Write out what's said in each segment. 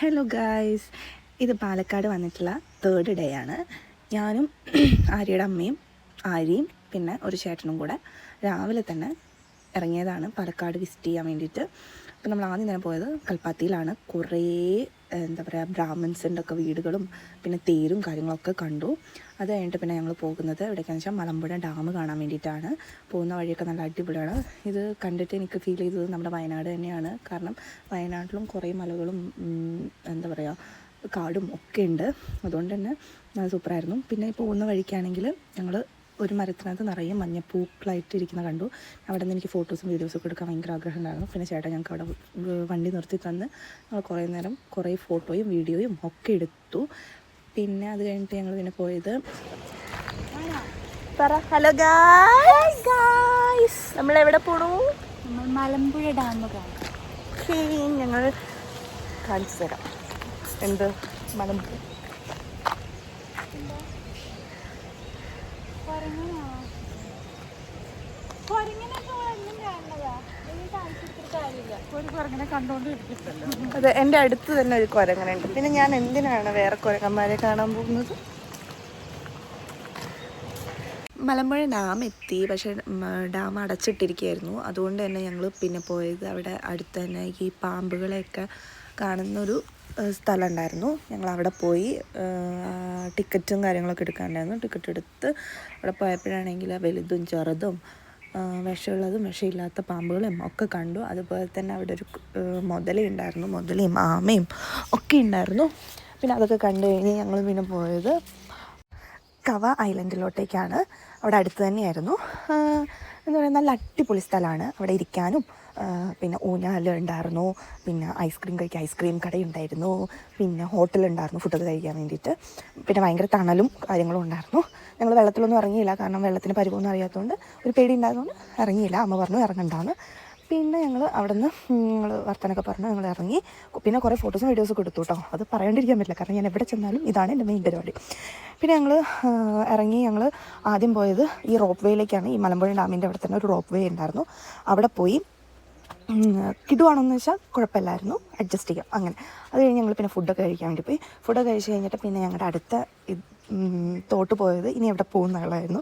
Hello guys, ഇത് പാലക്കാട് വന്നിട്ടുള്ള third day ആണ്. ഞാനും ആര്യയുടെ അമ്മയും ആര്യയും പിന്നെ ഒരു ചേട്ടനും കൂടെ രാവിലെ തന്നെ ഇറങ്ങിയതാണ് പാലക്കാട് വിസിറ്റ് ചെയ്യാൻ വേണ്ടിയിട്ട്. അപ്പോൾ നമ്മൾ ആദ്യം തന്നെ പോയത് കൽപ്പാത്തിയിലാണ്. കുറേ എന്താ പറയുക, ബ്രാഹ്മിൻസിൻ്റെ ഒക്കെ വീടുകളും പിന്നെ തേരും കാര്യങ്ങളൊക്കെ കണ്ടു. അത് കഴിഞ്ഞിട്ട് പിന്നെ ഞങ്ങൾ പോകുന്നത് എവിടേക്കാണെന്ന് വെച്ചാൽ മലമ്പുഴ ഡാം കാണാൻ വേണ്ടിയിട്ടാണ്. പോകുന്ന വഴിയൊക്കെ നല്ല അടിപൊളിയാണ്. ഇത് കണ്ടിട്ട് എനിക്ക് ഫീൽ ചെയ്തത് നമ്മുടെ വയനാട് തന്നെയാണ്. കാരണം വയനാട്ടിലും കുറേ മലകളും എന്താ പറയുക കാടും ഒക്കെ ഉണ്ട്. അതുകൊണ്ട് തന്നെ സൂപ്പറായിരുന്നു. പിന്നെ പോകുന്ന വഴിക്കാണെങ്കിൽ ഞങ്ങൾ ഒരു മരത്തിനകത്ത് നിറയെ മഞ്ഞപ്പൂക്കളായിട്ട് ഇരിക്കുന്ന കണ്ടു. അവിടെ നിന്ന് എനിക്ക് ഫോട്ടോസും വീഡിയോസൊക്കെ എടുക്കാൻ ഭയങ്കര ആഗ്രഹം ഉണ്ടായിരുന്നു. പിന്നെ ചേട്ടൻ ഞങ്ങൾക്ക് അവിടെ വണ്ടി നിർത്തി തന്ന് ഞങ്ങൾ കുറേ നേരം കുറേ ഫോട്ടോയും വീഡിയോയും ഒക്കെ എടുത്തു. പിന്നെ അത് കഴിഞ്ഞിട്ട് ഞങ്ങൾ പിന്നെ പോയത് ഹലോ ഗായ്സ്, നമ്മളെവിടെ പോണു? നമ്മൾ മലമ്പുഴ ഡാം കാണാം. ഞങ്ങൾ കാണിച്ചു തരാം. എന്ത് മലമ്പുഴ അതെ, എൻ്റെ അടുത്ത് തന്നെ ഒരു കുരങ്ങനുണ്ട്. പിന്നെ ഞാൻ എന്തിനാണ് വേറെ കുരങ്ങന്മാരെ കാണാൻ പോകുന്നത്? മലമ്പുഴ ഡാം എത്തി, പക്ഷേ ഡാം അടച്ചിട്ടിരിക്കുകയായിരുന്നു. അതുകൊണ്ട് തന്നെ ഞങ്ങൾ പിന്നെ പോയത് അവിടെ അടുത്ത് തന്നെ ഈ പാമ്പുകളെയൊക്കെ കാണുന്നൊരു സ്ഥലം ഉണ്ടായിരുന്നു. ഞങ്ങൾ അവിടെ പോയി ടിക്കറ്റും കാര്യങ്ങളൊക്കെ എടുക്കാനുണ്ടായിരുന്നു. ടിക്കറ്റ് എടുത്ത് അവിടെ പോയപ്പോഴാണെങ്കിൽ വലുതും ചെറുതും വിഷമുള്ളതും വിഷമില്ലാത്ത പാമ്പുകളും ഒക്കെ കണ്ടു. അതുപോലെ തന്നെ അവിടെ ഒരു മുതലയുണ്ടായിരുന്നു. മുതലയും ആമയും ഒക്കെ ഉണ്ടായിരുന്നു. പിന്നെ അതൊക്കെ കണ്ടു കഴിഞ്ഞ് ഞങ്ങൾ പിന്നെ പോയത് കവ ഐലൻഡിലോട്ടേക്കാണ്. അവിടെ അടുത്ത് തന്നെയായിരുന്നു. എന്താ പറയുക, നല്ല അടിപൊളി സ്ഥലമാണ്. അവിടെ ഇരിക്കാനും പിന്നെ ഊഞ്ഞാൽ ഉണ്ടായിരുന്നു. പിന്നെ ഐസ്ക്രീം കഴിക്കാൻ ഐസ്ക്രീം കടയുണ്ടായിരുന്നു. പിന്നെ ഹോട്ടലുണ്ടായിരുന്നു ഫുഡൊക്കെ കഴിക്കാൻ വേണ്ടിയിട്ട്. പിന്നെ ഭയങ്കര തണലും കാര്യങ്ങളും ഉണ്ടായിരുന്നു. ഞങ്ങൾ വെള്ളത്തിലൊന്നും ഇറങ്ങിയില്ല, കാരണം വെള്ളത്തിന് പരിവമൊന്നും അറിയാത്തതുകൊണ്ട് ഒരു പേടി ഉണ്ടായതുകൊണ്ട് ഇറങ്ങിയില്ല. അമ്മ പറഞ്ഞു ഇറങ്ങണ്ടാന്ന്. പിന്നെ ഞങ്ങൾ അവിടെ നിന്ന് ഞങ്ങൾ വർത്തനൊക്കെ പറഞ്ഞു ഞങ്ങൾ ഇറങ്ങി. പിന്നെ കുറേ ഫോട്ടോസും വീഡിയോസൊക്കെ എടുത്തു കേട്ടോ. അത് പറയാണ്ടിരിക്കാൻ പറ്റില്ല, കാരണം ഞാൻ എവിടെ ചെന്നാലും ഇതാണ് എൻ്റെ മെയിൻ പരിപാടി. പിന്നെ ഞങ്ങൾ ഇറങ്ങി. ഞങ്ങൾ ആദ്യം പോയത് ഈ റോപ്പ് വേയിലേക്കാണ്. ഈ മലമ്പുഴ ഡാമിൻ്റെ അവിടെ തന്നെ ഒരു റോപ്പ് വേ ഉണ്ടായിരുന്നു. അവിടെ പോയി കിടുവാണെന്ന് വെച്ചാൽ കുഴപ്പമില്ലായിരുന്നു, അഡ്ജസ്റ്റ് ചെയ്യാം അങ്ങനെ. അത് കഴിഞ്ഞ് ഞങ്ങൾ പിന്നെ ഫുഡൊക്കെ കഴിക്കാൻ വേണ്ടി പോയി. ഫുഡൊക്കെ കഴിച്ച് കഴിഞ്ഞിട്ട് പിന്നെ ഞങ്ങളുടെ അടുത്ത തോട്ട് പോയത് ഇനി എവിടെ പോകുന്നുള്ളതായിരുന്നു.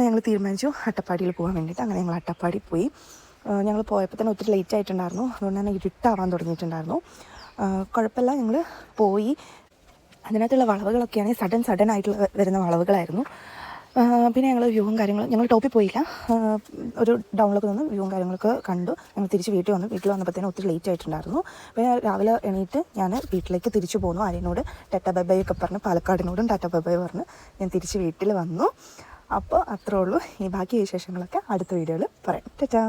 ഞങ്ങൾ തീരുമാനിച്ചു അട്ടപ്പാടിയിൽ പോകാൻ വേണ്ടിയിട്ട്. അങ്ങനെ ഞങ്ങൾ അട്ടപ്പാടി പോയി. ഞങ്ങൾ പോയപ്പോൾ തന്നെ ഒത്തിരി ലേറ്റ് ആയിട്ടുണ്ടായിരുന്നു. അതുകൊണ്ട് തന്നെ ഇരുട്ടാവാൻ തുടങ്ങിയിട്ടുണ്ടായിരുന്നു. കുഴപ്പമില്ല, ഞങ്ങൾ പോയി. അതിനകത്തുള്ള വളവുകളൊക്കെയാണെങ്കിൽ സഡൻ ആയിട്ടുള്ള വരുന്ന വളവുകളായിരുന്നു. പിന്നെ ഞങ്ങൾ വ്യൂവും കാര്യങ്ങളും, ഞങ്ങൾ ടോപ്പിൽ പോയില്ല, ഒരു ഡൗണിലൊക്കെ നിന്ന് വ്യൂവും കാര്യങ്ങളൊക്കെ കണ്ടു. ഞങ്ങൾ തിരിച്ച് വീട്ടിൽ വന്നപ്പോഴത്തേനും ഒത്തിരി ലേറ്റ് ആയിട്ടുണ്ടായിരുന്നു. പിന്നെ രാവിലെ എണീറ്റ് ഞാൻ വീട്ടിലേക്ക് തിരിച്ചു പോന്നു. ആര്യനോട് ടാറ്റ ബൈ ബൈ ഒക്കെ പറഞ്ഞ്, പാലക്കാടിനോടും ടാറ്റ ബൈ ബൈ പറഞ്ഞ് ഞാൻ തിരിച്ച് വീട്ടിൽ വന്നു. അപ്പോൾ അത്രേ ഉള്ളൂ. ഈ ബാക്കി വിശേഷങ്ങളൊക്കെ അടുത്ത വീഡിയോയിൽ പറയാം. ടാറ്റാ.